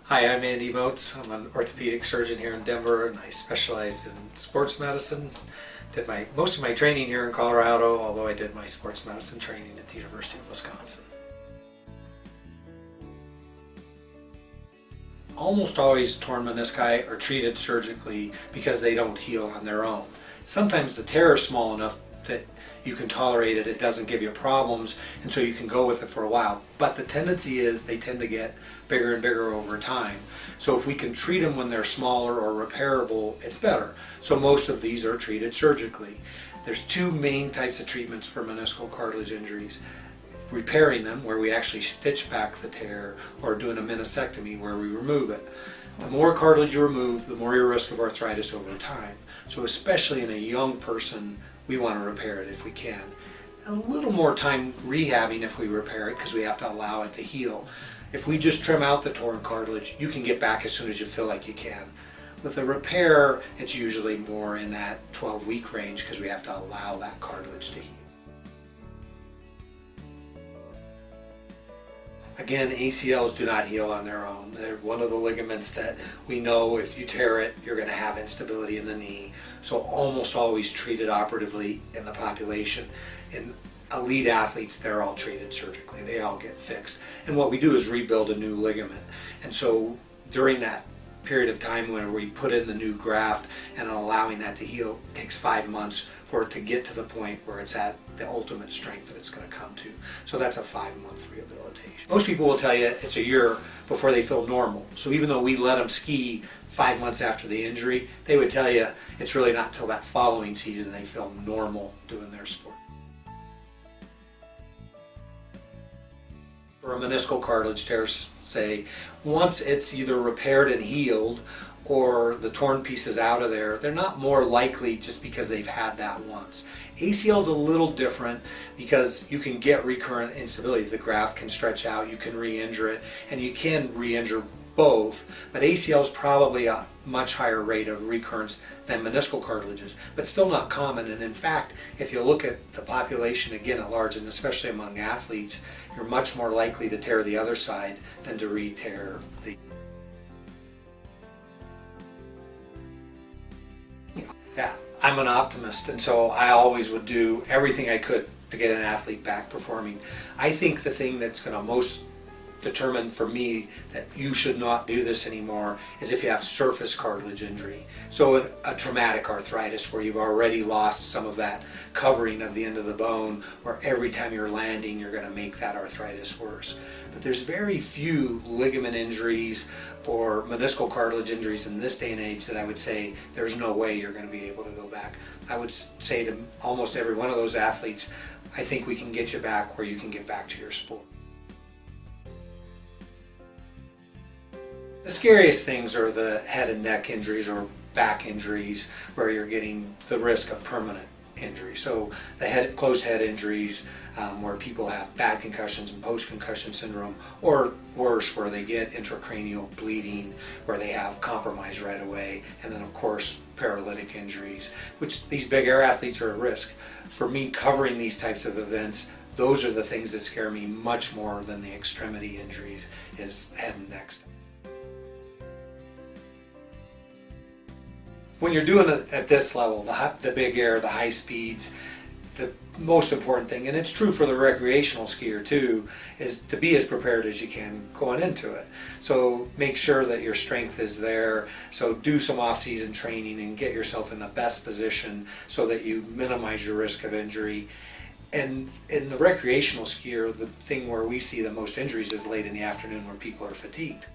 Hi, I'm Andy Motz. I'm an orthopedic surgeon here in Denver, and I specialize in sports medicine. Did most of my training here in Colorado, although I did my sports medicine training at the University of Wisconsin. Almost always torn menisci are treated surgically because they don't heal on their own. Sometimes the tear is small enough that you can tolerate it, it doesn't give you problems, and so you can go with it for a while. But the tendency is they tend to get bigger and bigger over time. So if we can treat them when they're smaller or repairable, it's better. So most of these are treated surgically. There's two main types of treatments for meniscal cartilage injuries. Repairing them, where we actually stitch back the tear, or doing a meniscectomy, where we remove it. The more cartilage you remove, the more your risk of arthritis over time. So especially in a young person, we want to repair it if we can. A little more time rehabbing if we repair it, because we have to allow it to heal. If we just trim out the torn cartilage, you can get back as soon as you feel like you can. With a repair, it's usually more in that 12-week range, because we have to allow that cartilage to heal. Again, ACLs do not heal on their own. They're one of the ligaments that we know if you tear it, you're going to have instability in the knee. So almost always treated operatively in the population. In elite athletes, they're all treated surgically. They all get fixed. And what we do is rebuild a new ligament. And so during that period of time when we put in the new graft and allowing that to heal, it takes 5 months for it to get to the point where it's at the ultimate strength that it's going to come to. So that's a 5-month rehabilitation. Most people will tell you it's a year before they feel normal. So even though we let them ski 5 months after the injury, they would tell you it's really not until that following season they feel normal doing their sport. For a meniscal cartilage tear, say, once it's either repaired and healed or the torn piece is out of there, they're not more likely just because they've had that once. ACL is a little different because you can get recurrent instability. The graft can stretch out, you can re-injure it, and you can re-injure both, but ACL is probably a much higher rate of recurrence than meniscal cartilages, but still not common. And in fact, if you look at the population again at large, and especially among athletes, you're much more likely to tear the other side than to re-tear the... Yeah, I'm an optimist, and so I always would do everything I could to get an athlete back performing. I think the thing that's going to most determine for me that you should not do this anymore is if you have surface cartilage injury. So a traumatic arthritis where you've already lost some of that covering of the end of the bone, where every time you're landing you're going to make that arthritis worse. But there's very few ligament injuries or meniscal cartilage injuries in this day and age that I would say there's no way you're going to be able to go back. I would say to almost every one of those athletes, I think we can get you back where you can get back to your sport. The scariest things are the head and neck injuries or back injuries where you're getting the risk of permanent injury. So the closed head injuries where people have bad concussions and post-concussion syndrome, or worse where they get intracranial bleeding, where they have compromise right away, and then of course paralytic injuries, which these big air athletes are at risk. For me, covering these types of events, those are the things that scare me much more than the extremity injuries, is head and neck. When you're doing it at this level, the big air, the high speeds, the most important thing, and it's true for the recreational skier too, is to be as prepared as you can going into it. So make sure that your strength is there. So do some off-season training and get yourself in the best position so that you minimize your risk of injury. And in the recreational skier, the thing where we see the most injuries is late in the afternoon where people are fatigued.